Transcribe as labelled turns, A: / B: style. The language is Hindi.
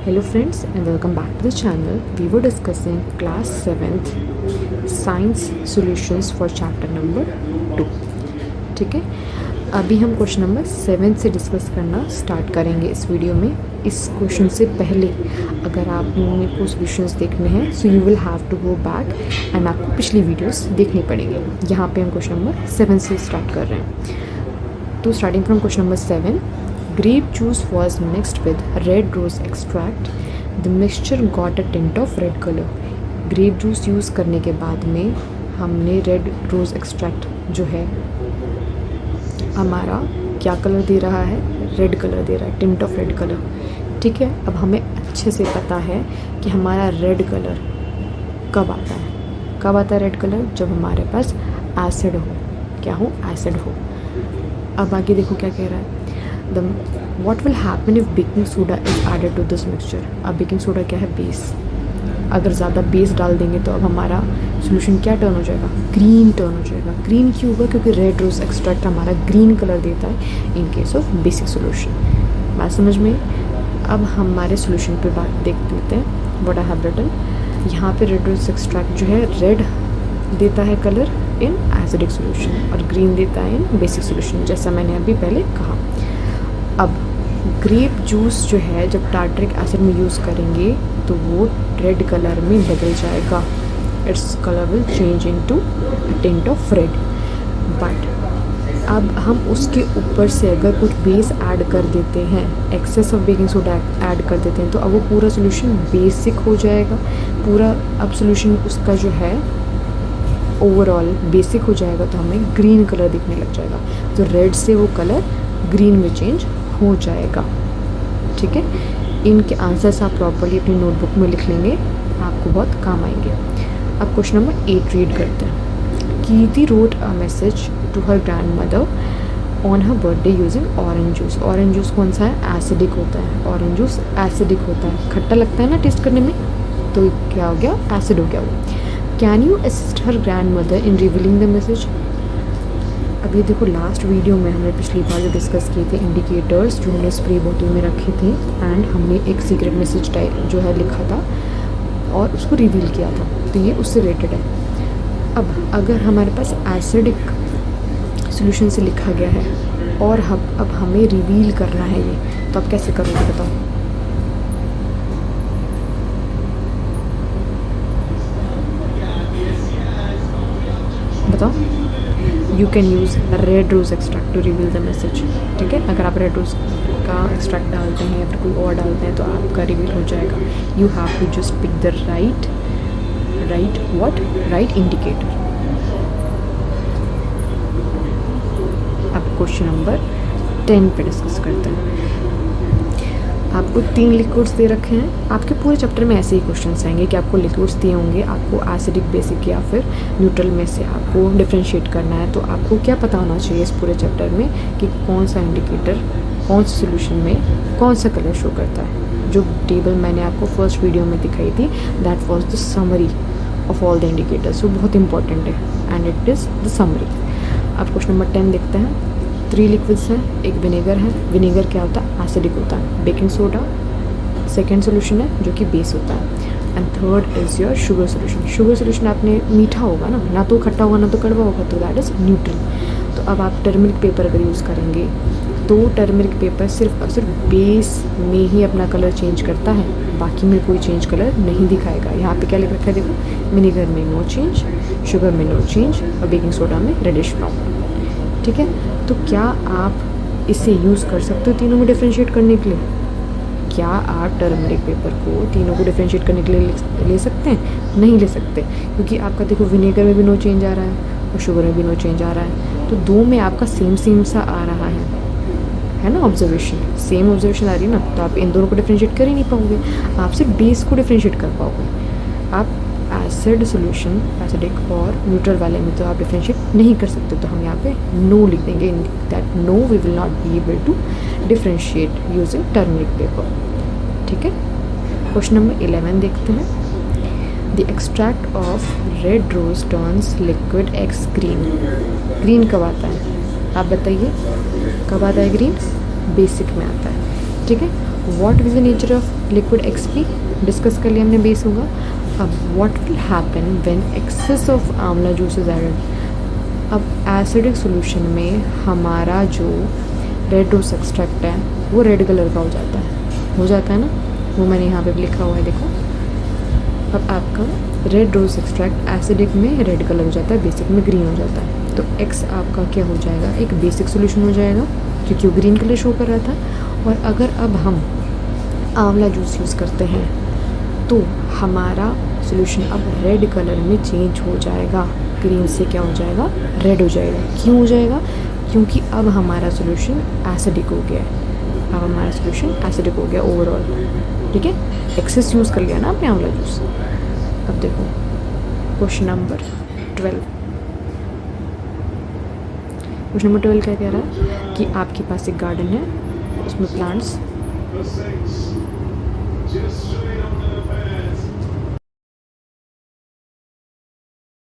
A: Hello friends and welcome back to the channel. We were discussing class 7th science solutions for chapter number 2. ठीक है, अभी हम क्वेश्चन नंबर 7 से डिस्कस करना स्टार्ट करेंगे इस वीडियो में. इस क्वेश्चन से पहले अगर आप लोगों को सॉल्यूशंस देखने हैं so you will have to go back and आपको पिछली वीडियोस देखनी पड़ेंगी. यहाँ पे हम क्वेश्चन नंबर 7 से स्टार्ट कर रहे हैं. तो starting from question number 7, grape juice was mixed with red rose extract. The mixture got a tint of red color. grape juice use करने के बाद में हमने red rose extract जो है हमारा क्या कलर दे रहा है, रेड कलर दे रहा है, टिंट ऑफ रेड कलर. ठीक है, अब हमें अच्छे से पता है कि हमारा रेड कलर कब आता है. कब आता है रेड कलर? जब हमारे पास एसिड हो. क्या हो? एसिड हो. अब आगे देखो क्या कह रहा है. What will happen if baking soda is added to this mixture? अब बेकिंग सोडा क्या है? बेस. अगर ज़्यादा बेस डाल देंगे तो अब हमारा सोल्यूशन क्या टर्न हो जाएगा? ग्रीन टर्न हो जाएगा. ग्रीन क्यों होगा? क्योंकि रेड रोज एक्सट्रैक्ट हमारा ग्रीन कलर देता है in case of basic solution. बात समझ में? अब हमारे सोल्यूशन पे बात देख लेते हैं. व्हाट आई हैव रिटन, यहाँ पे रेड रोज एक्सट्रैक्ट जो है रेड देता है कलर इन एसिडिक सोल्यूशन और ग्रीन देता है इन बेसिक सोल्यूशन, जैसा मैंने अभी पहले कहा. अब ग्रेप जूस जो है जब टार्टरिक एसिड में यूज़ करेंगे तो वो रेड कलर में बदल जाएगा. Its colour will change into tint of red. But अब हम उसके ऊपर से अगर कुछ बेस ऐड कर देते हैं, excess of baking soda add कर देते हैं, तो अब वो पूरा सोल्यूशन बेसिक हो जाएगा. पूरा अब सोल्यूशन उसका जो है ओवरऑल बेसिक हो जाएगा, तो हमें ग्रीन कलर दिखने लग जाएगा. तो रेड से वो कलर ग्रीन में चेंज हो जाएगा. ठीक है, इनके आंसर्स आप प्रॉपर्ली अपनी नोटबुक में लिख लेंगे, आपको बहुत काम आएंगे. अब क्वेश्चन नंबर 8 रीड करते हैं. Kirti wrote a message to her grand mother on her birthday using orange juice. Orange juice कौन सा है? एसिडिक होता है. ऑरेंज जूस एसिडिक होता है, खट्टा लगता है ना टेस्ट करने में, तो क्या हो गया? एसिड हो गया वो. Can you assist her grand mother in revealing the message? अब ये देखो, लास्ट वीडियो में हमने पिछली बार जो डिस्कस किए थे इंडिकेटर्स जो हमने स्प्रे बोतल में रखे थे एंड हमने एक सीक्रेट मैसेज टाइप जो है लिखा था और उसको रिवील किया था, तो ये उससे रिलेटेड है. अब अगर हमारे पास एसिडिक सॉल्यूशन से लिखा गया है और अब हमें रिवील करना है ये, तो आप कैसे करोगे बताओ? बताओ. You can use red rose extract to reveal the message. ठीक है, अगर आप रेड रोज़ का एक्सट्रैक्ट डालते हैं या फिर कोई और डालते हैं तो आपका रिवील हो जाएगा. You have to just pick the right indicator. अब क्वेश्चन नंबर 10 पे डिस्कस करते हैं. आपको 3 लिक्विड्स दे रखे हैं. आपके पूरे चैप्टर में ऐसे ही क्वेश्चंस आएंगे कि आपको लिक्विड्स दिए होंगे, आपको एसिडिक, बेसिक या फिर न्यूट्रल में से आपको डिफ्रेंशिएट करना है. तो आपको क्या पता होना चाहिए इस पूरे चैप्टर में कि कौन सा इंडिकेटर कौन से सोल्यूशन में कौन सा कलर शो करता है. जो टेबल मैंने आपको फर्स्ट वीडियो में दिखाई थी that was the summary of all the indicators. वो बहुत इंपॉर्टेंट है and it is the summary. अब क्वेश्चन नंबर 10 देखते हैं. 3 लिक्विड्स हैं, एक विनेगर है. विनेगर क्या होता है? एसिडिक होता है. बेकिंग सोडा सेकेंड सोल्यूशन है जो कि बेस होता है. And third is your sugar solution. Sugar solution आपने मीठा होगा ना तो खट्टा होगा ना तो कड़वा होगा, तो दैट इज़ न्यूट्रल. तो अब आप टर्मरिक पेपर अगर यूज़ करेंगे तो टर्मरिक पेपर सिर्फ और सिर्फ बेस में ही अपना कलर चेंज करता है, बाकी में कोई चेंज कलर नहीं दिखाएगा. यहाँ पे क्या लिख रखा है देखो, विनेगर में नो चेंज, शुगर में नो चेंज और बेकिंग सोडा में रेडिश ब्राउन. ठीक है, तो क्या आप इसे यूज़ कर सकते हो तीनों को डिफ्रेंशिएट करने के लिए? क्या आप टर्मरिक पेपर को तीनों को डिफ्रेंशिएट करने के लिए ले सकते हैं? नहीं ले सकते, क्योंकि आपका देखो विनेगर में भी नो चेंज आ रहा है और शुगर में भी नो चेंज आ रहा है. तो दो में आपका सेम सा आ रहा है ना. ऑब्जर्वेशन सेम ऑब्जर्वेशन आ रही है ना, तो आप इन दोनों को डिफ्रेंशिएट कर ही नहीं पाओगे. आप सिर्फ बेस को डिफ्रेंशिएट कर पाओगे. आप एसिड सोल्यूशन एसिडिक और न्यूट्रल वाले में तो आप डिफ्रेंशिएट नहीं कर सकते. तो हम यहाँ पे नो लिख देंगे, that no we will not be able to differentiate using turmeric paper. ठीक है, क्वेश्चन नंबर 11 देखते हैं. The extract of red rose turns liquid X green. Green कब आता है आप बताइए? कब आता है ग्रीन? बेसिक में आता है. ठीक है, what is the nature of liquid XP discuss कर लिया हमने, बेस होगा। अब what will happen when excess of amla juice is added. अब एसिडिक सॉल्यूशन में हमारा जो रेड रोज एक्सट्रैक्ट है वो रेड कलर का हो जाता है ना, वो मैंने यहाँ पे भी लिखा हुआ है, देखो। अब आपका रेड रोज एक्सट्रैक्ट एसिडिक में रेड कलर हो जाता है, बेसिक में ग्रीन हो जाता है। तो X आपका क्या हो जाएगा, एक बेसिक सोल्यूशन हो जाएगा क्योंकि वो ग्रीन कलर शो कर रहा था। और अगर अब हम आंवला जूस यूज़ करते हैं तो हमारा सोल्यूशन अब रेड कलर में चेंज हो जाएगा, ग्रीन से क्या हो जाएगा, रेड हो जाएगा। क्यों हो जाएगा, क्योंकि अब हमारा सोल्यूशन एसिडिक हो गया है, अब हमारा सोल्यूशन एसिडिक हो गया ओवरऑल, ठीक है। एक्सेस यूज़ कर लिया ना आपने आंवला जूस। अब देखो क्वेश्चन नंबर 12। क्वेश्चन नंबर 12 क्या कह रहा है कि आपके पास एक गार्डन है, उसमें प्लांट्स